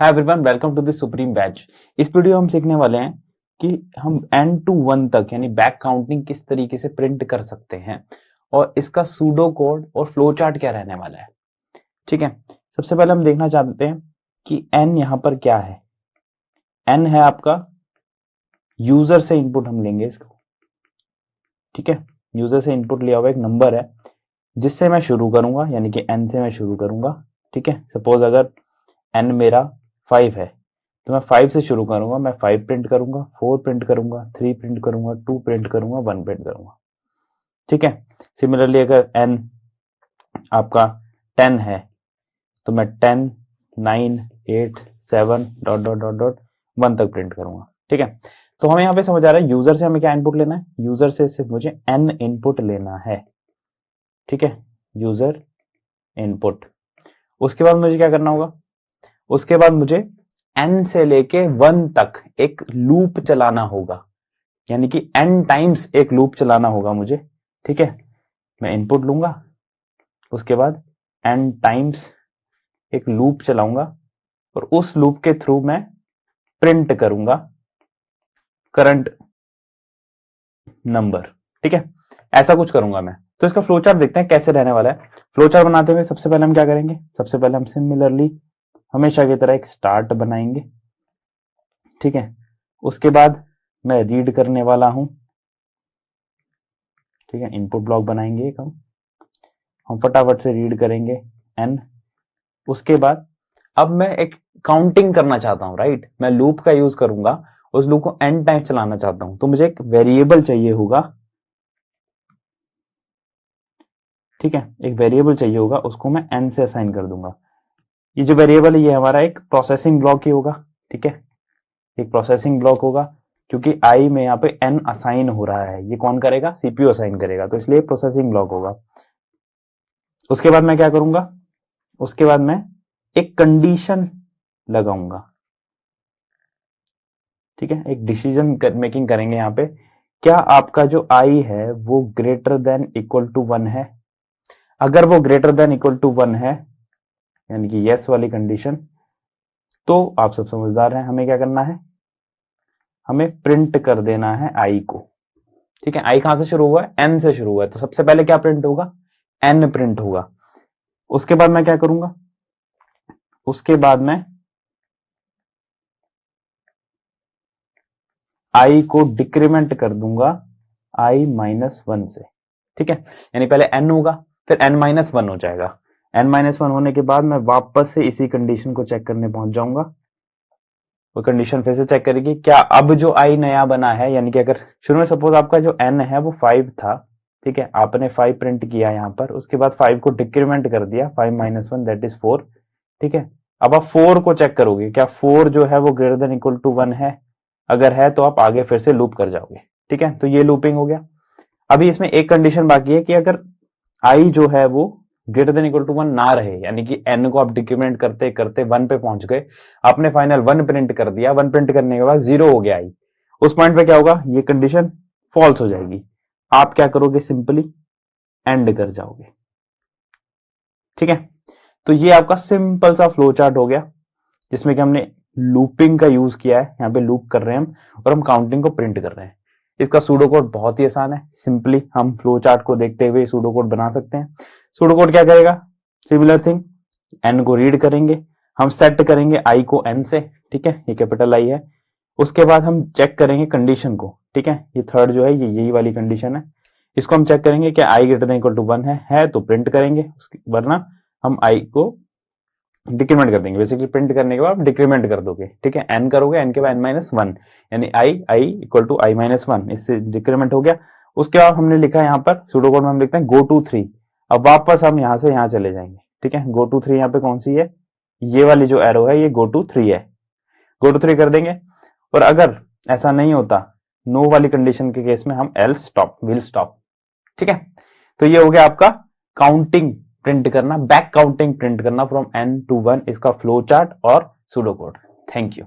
Hi everyone, welcome to the supreme batch. इस video में हम सीखने वाले हैं कि हम n to 1 तक यानी बैक काउंटिंग किस तरीके से प्रिंट कर सकते हैं और इसका सूडो कोड और फ्लो चार्ट क्या रहने वाला है। ठीक है, सबसे पहले हम देखना चाहते हैं कि n यहाँ पर क्या है। n है आपका यूजर से इनपुट हम लेंगे इसको। ठीक है, यूजर से इनपुट लिया हुआ एक नंबर है जिससे मैं शुरू करूंगा, यानी कि n से मैं शुरू करूंगा। ठीक है, सपोज अगर n मेरा 5 है तो मैं 5 से शुरू करूंगा। मैं 5 प्रिंट करूंगा, 4 प्रिंट करूंगा, 3 प्रिंट करूंगा, 2 प्रिंट करूंगा, 1 प्रिंट करूंगा। ठीक है, सिमिलरली अगर n आपका 10 है तो मैं 10, 9, 8, 7 डॉट डॉट डॉट डॉट 1 तक प्रिंट करूंगा। ठीक है, तो हमें यहाँ पे समझ आ रहा है यूजर से हमें क्या इनपुट लेना है। यूजर से सिर्फ मुझे n इनपुट लेना है। ठीक है, यूजर इनपुट। उसके बाद मुझे क्या करना होगा, उसके बाद मुझे n से लेके 1 तक एक लूप चलाना होगा, यानी कि n टाइम्स एक लूप चलाना होगा मुझे। ठीक है, मैं इनपुट लूंगा, उसके बाद n टाइम्स एक लूप चलाऊंगा और उस लूप के थ्रू मैं प्रिंट करूंगा करंट नंबर। ठीक है, ऐसा कुछ करूंगा मैं। तो इसका फ्लो चार्ट देखते हैं कैसे रहने वाला है। फ्लो चार्ट बनाते हुए सबसे पहले हम क्या करेंगे, सबसे पहले हम सिमिलरली हमेशा की तरह एक स्टार्ट बनाएंगे। ठीक है, उसके बाद मैं रीड करने वाला हूं। ठीक है, इनपुट ब्लॉक बनाएंगे एक हम फटाफट से रीड करेंगे n। उसके बाद अब मैं एक काउंटिंग करना चाहता हूं, राइट। मैं लूप का यूज करूंगा, उस लूप को n टाइम चलाना चाहता हूं, तो मुझे एक वेरिएबल चाहिए होगा। ठीक है, एक वेरिएबल चाहिए होगा, उसको मैं n से असाइन कर दूंगा। ये जो वेरिएबल है ये हमारा एक प्रोसेसिंग ब्लॉक ही होगा। ठीक है, एक प्रोसेसिंग ब्लॉक होगा क्योंकि i में यहाँ पे n असाइन हो रहा है। ये कौन करेगा, सीपीयू असाइन करेगा, तो इसलिए प्रोसेसिंग ब्लॉक होगा। उसके बाद मैं क्या करूंगा, उसके बाद मैं एक कंडीशन लगाऊंगा। ठीक है, एक डिसीजन मेकिंग करेंगे यहाँ पे, क्या आपका जो i है वो ग्रेटर देन इक्वल टू 1 है। अगर वो ग्रेटर देन इक्वल टू 1 है, यानी कि यस वाली कंडीशन, तो आप सब समझदार हैं। हमें क्या करना है, हमें प्रिंट कर देना है i को। ठीक है, i कहां से शुरू हुआ है, n से शुरू हुआ है, तो सबसे पहले क्या प्रिंट होगा, n प्रिंट होगा। उसके बाद मैं क्या करूंगा, उसके बाद मैं i को डिक्रीमेंट कर दूंगा i माइनस 1 से। ठीक है, यानी पहले n होगा फिर n माइनस 1 हो जाएगा। n माइनस 1 होने के बाद मैं वापस से इसी कंडीशन को चेक करने पहुंच जाऊंगा। वो कंडीशन फिर से चेक करेगी क्या अब जो i नया बना है, यानी कि अगर शुरू में सपोज आपका जो n है वो 5 था। ठीक है, आपने 5 प्रिंट किया यहाँ पर, उसके बाद 5 को डिक्रीमेंट कर दिया, 5 माइनस 1 दैट इज 4। ठीक है, अब आप 4 को चेक करोगे, क्या 4 जो है वो ग्रेटर देन इक्वल टू 1 है। अगर है तो आप आगे फिर से लूप कर जाओगे। ठीक है, तो ये लूपिंग हो गया। अभी इसमें एक कंडीशन बाकी है कि अगर i जो है वो ग्रेटर देन इक्वल टू 1 ना रहे, यानी कि n को आप डिक्रीमेंट करते करते 1 पे पहुंच गए, आपने फाइनल 1 प्रिंट कर दिया, 1 प्रिंट करने के बाद 0 हो गया i, उस पॉइंट पे क्या होगा, ये कंडीशन फॉल्स हो जाएगी। आप क्या करोगे, सिंपली एंड कर जाओगे। ठीक है, तो ये आपका सिंपल सा फ्लो चार्ट हो गया जिसमें कि हमने लूपिंग का यूज किया है। यहाँ पे लूप कर रहे हैं हम और हम काउंटिंग को प्रिंट कर रहे हैं। इसका सूडो कोड बहुत ही आसान है, सिंपली हम फ्लो चार्ट को देखते हुए सूडो कोड बना सकते हैं। सूडो कोड क्या करेगा, सिमिलर थिंग, n को रीड करेंगे, हम सेट करेंगे i को n से। ठीक है, ये कैपिटल I है। उसके बाद हम चेक करेंगे कंडीशन को। ठीक है, ये थर्ड जो है ये यही वाली कंडीशन है, इसको हम चेक करेंगे कि i greater than equal to 1 है तो प्रिंट करेंगे, वरना हम i को डिक्रीमेंट कर देंगे। बेसिकली प्रिंट करने के बाद डिक्रीमेंट कर दोगे। ठीक है, n करोगे, n के बाद n माइनस 1, यानी i equal to i minus 1, इससे डिक्रीमेंट हो गया। उसके बाद हमने लिखा है यहाँ पर सूडो कोड में हम लिखते हैं गो टू 3। अब वापस हम यहाँ से यहाँ चले जाएंगे। ठीक है, गो टू 3 यहाँ पे कौन सी है, ये वाली जो एरो है ये गो टू 3 है, गो टू 3 कर देंगे। और अगर ऐसा नहीं होता, नो वाली कंडीशन के केस में हम एल्स स्टॉप, विल स्टॉप। ठीक है, तो ये हो गया आपका काउंटिंग प्रिंट करना, बैक काउंटिंग प्रिंट करना फ्रॉम n to 1, इसका फ्लो चार्ट और सूडो कोड। Thank you.